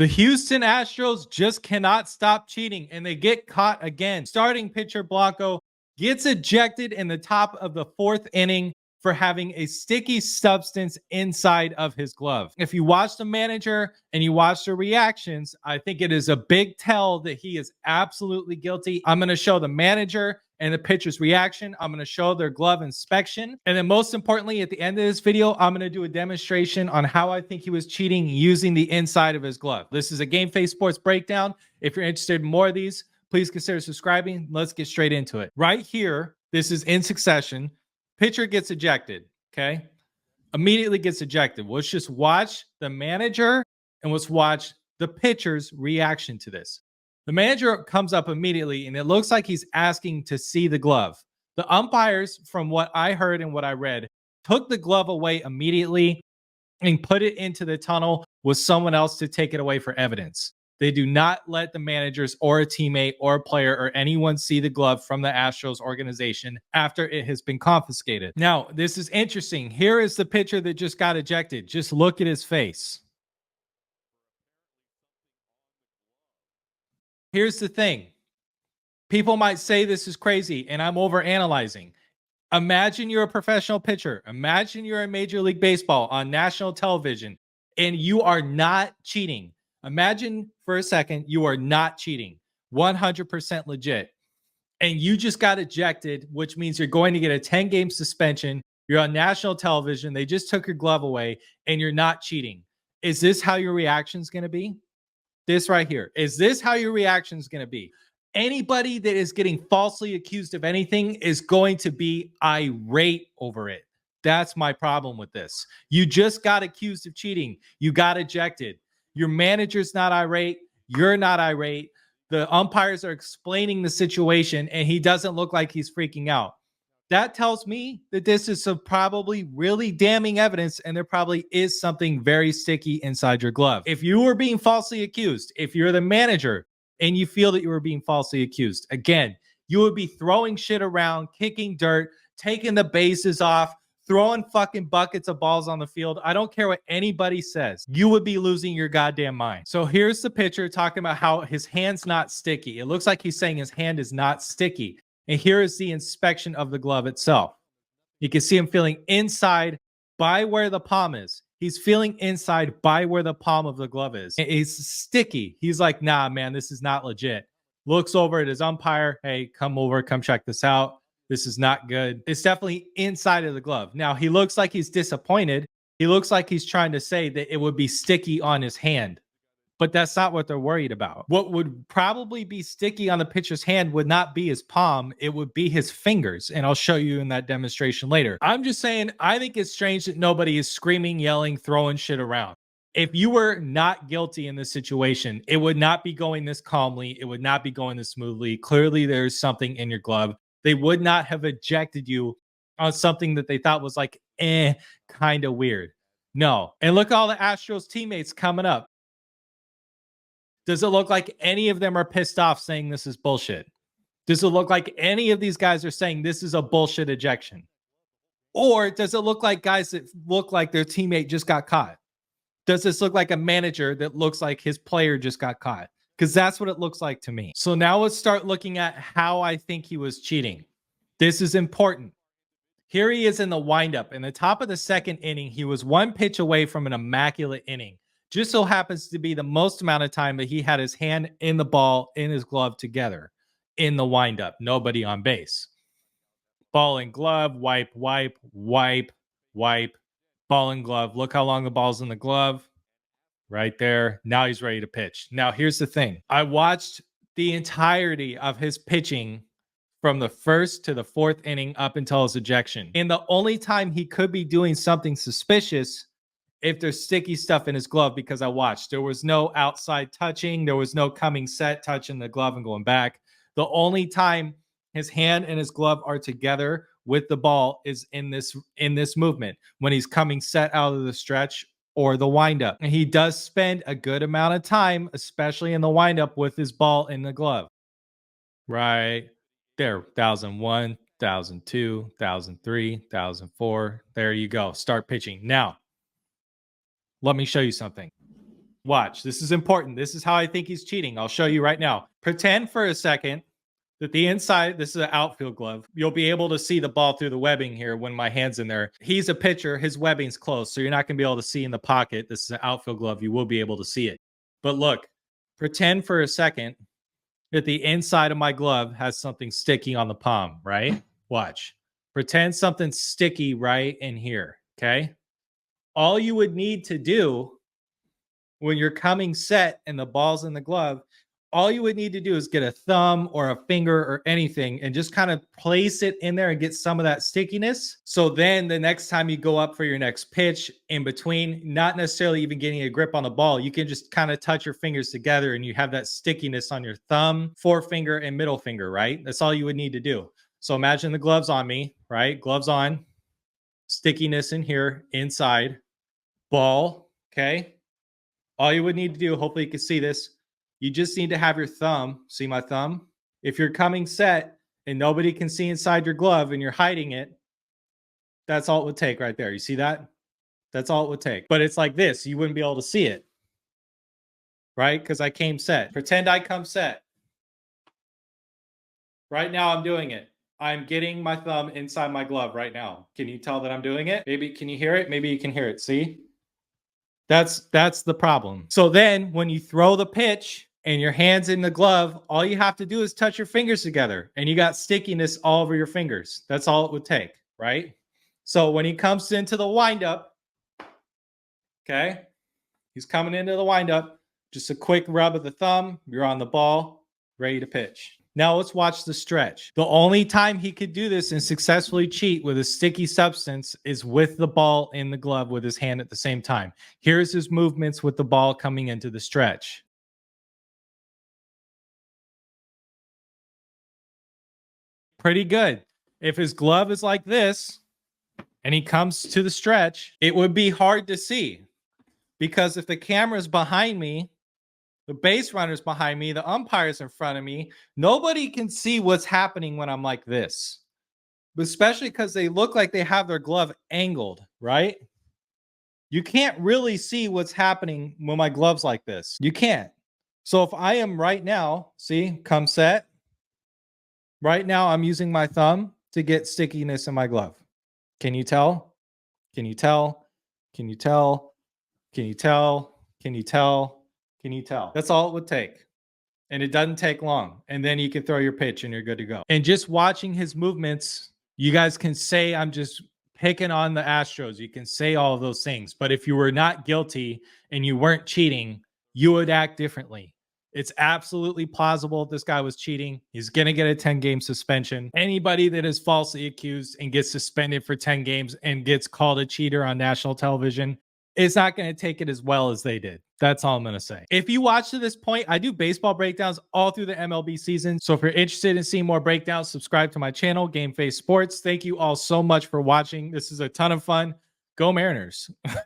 The Houston Astros just cannot stop cheating, and they get caught again. Starting pitcher Blanco gets ejected in the top of the 4th inning for having a sticky substance inside of his glove. If you watch the manager and you watch the reactions, I think it is a big tell that he is absolutely guilty. I'm going to show the manager and the pitcher's reaction. I'm going to show their glove inspection. And then most importantly, at the end of this video, I'm going to do a demonstration on how I think he was cheating using the inside of his glove. This is a Game Face Sports breakdown. If you're interested in more of these, please consider subscribing. Let's get straight into it. Right here, this is in succession. Pitcher gets ejected, okay? Immediately gets ejected. Let's just watch the manager and let's watch the pitcher's reaction to this. The manager comes up immediately, and it looks like he's asking to see the glove. The umpires, from what I heard and what I read, took the glove away immediately and put it into the tunnel with someone else to take it away for evidence. They do not let the managers or a teammate or a player or anyone see the glove from the Astros organization after it has been confiscated. Now, this is interesting. Here is the pitcher that just got ejected. Just look at his face. Here's the thing. People might say this is crazy and I'm overanalyzing. Imagine you're a professional pitcher. Imagine you're in Major League Baseball on national television and you are not cheating. Imagine for a second you are not cheating, 100% legit, and you just got ejected, which means you're going to get a 10-game suspension. You're on national television. They just took your glove away, and you're not cheating. Is this how your reaction is going to be? This right here. Is this how your reaction is going to be? Anybody that is getting falsely accused of anything is going to be irate over it. That's my problem with this. You just got accused of cheating. You got ejected. Your manager's not irate. You're not irate. The umpires are explaining the situation, and he doesn't look like he's freaking out. That tells me that this is some probably really damning evidence, and there probably is something very sticky inside your glove. If you were being falsely accused, if you're the manager and you feel that you were being falsely accused, again, you would be throwing shit around, kicking dirt, taking the bases off, throwing fucking buckets of balls on the field. I don't care what anybody says. You would be losing your goddamn mind. So here's the pitcher talking about how his hand's not sticky. It looks like he's saying his hand is not sticky. And here is the inspection of the glove itself. You can see him feeling inside by where the palm is. He's feeling inside by where the palm of the glove is. It's sticky. He's like, nah, man, this is not legit. Looks over at his umpire. Hey, come over, come check this out. This is not good. It's definitely inside of the glove. Now, he looks like he's disappointed. He looks like he's trying to say that it would be sticky on his hand, but that's not what they're worried about. What would probably be sticky on the pitcher's hand would not be his palm. It would be his fingers, and I'll show you in that demonstration later. I'm just saying, I think it's strange that nobody is screaming, yelling, throwing shit around. If you were not guilty in this situation, it would not be going this calmly. It would not be going this smoothly. Clearly, there's something in your glove. They would not have ejected you on something that they thought was like, kind of weird. No. And look at all the Astros teammates coming up. Does it look like any of them are pissed off saying this is bullshit? Does it look like any of these guys are saying this is a bullshit ejection? Or does it look like guys that look like their teammate just got caught? Does this look like a manager that looks like his player just got caught? Because that's what it looks like to me. So now let's start looking at how I think he was cheating. This is important. Here he is in the windup. In the top of the 2nd inning, he was 1 pitch away from an immaculate inning. Just so happens to be the most amount of time that he had his hand in the ball, in his glove together in the windup. Nobody on base. Ball and glove, wipe, wipe, wipe, wipe, ball and glove. Look how long the ball's in the glove. Right there. Now he's ready to pitch. Now, here's the thing. I watched the entirety of his pitching from the 1st to the 4th inning up until his ejection. And the only time he could be doing something suspicious if there's sticky stuff in his glove, because I watched. There was no outside touching. There was no coming set, touching the glove and going back. The only time his hand and his glove are together with the ball is in this movement, when he's coming set out of the stretch or the windup. And he does spend a good amount of time, especially in the windup, with his ball in the glove. Right there. 1001, 1002, 1003, 1004. There you go. Start pitching. Now, let me show you something. Watch. This is important. This is how I think he's cheating. I'll show you right now. Pretend for a second that the inside, this is an outfield glove. You'll be able to see the ball through the webbing here when my hand's in there. He's a pitcher. His webbing's closed, so you're not going to be able to see in the pocket. This is an outfield glove. You will be able to see it. But look, pretend for a second that the inside of my glove has something sticky on the palm, right? Watch. Pretend something's sticky right in here, okay? All you would need to do when you're coming set and the ball's in the glove, all you would need to do is get a thumb or a finger or anything and just kind of place it in there and get some of that stickiness. So then the next time you go up for your next pitch in between, not necessarily even getting a grip on the ball, you can just kind of touch your fingers together and you have that stickiness on your thumb, forefinger, and middle finger, right? That's all you would need to do. So imagine the gloves on me, right? Gloves on, stickiness in here, inside, ball, okay? All you would need to do, hopefully you can see this, you just need to have your thumb, see my thumb? If you're coming set and nobody can see inside your glove and you're hiding it, that's all it would take right there. You see that? That's all it would take. But it's like this, you wouldn't be able to see it, right? Because I came set. Pretend I come set. Right now I'm doing it. I'm getting my thumb inside my glove right now. Can you tell that I'm doing it? Maybe, can you hear it? Maybe you can hear it, see? That's the problem. So then when you throw the pitch and your hand's in the glove, all you have to do is touch your fingers together and you got stickiness all over your fingers. That's all it would take, right? So when he comes into the windup, okay, he's coming into the windup, just a quick rub of the thumb, you're on the ball, ready to pitch. Now let's watch the stretch. The only time he could do this and successfully cheat with a sticky substance is with the ball in the glove with his hand at the same time. Here's his movements with the ball coming into the stretch. Pretty good. If his glove is like this and he comes to the stretch, it would be hard to see because if the camera's behind me, the base runner's behind me, the umpire's in front of me, nobody can see what's happening when I'm like this, but especially because they look like they have their glove angled, right? You can't really see what's happening when my glove's like this. You can't. So if I am right now, see, come set. Right now, I'm using my thumb to get stickiness in my glove. Can you tell? Can you tell? Can you tell? Can you tell? Can you tell? Can you tell? That's all it would take. And it doesn't take long. And then you can throw your pitch and you're good to go. And just watching his movements, you guys can say I'm just picking on the Astros. You can say all of those things. But if you were not guilty and you weren't cheating, you would act differently. It's absolutely plausible this guy was cheating. He's going to get a 10-game suspension. Anybody that is falsely accused and gets suspended for 10 games and gets called a cheater on national television, it's not going to take it as well as they did. That's all I'm going to say. If you watch to this point, I do baseball breakdowns all through the MLB season. So if you're interested in seeing more breakdowns, subscribe to my channel, Game Face Sports. Thank you all so much for watching. This is a ton of fun. Go Mariners.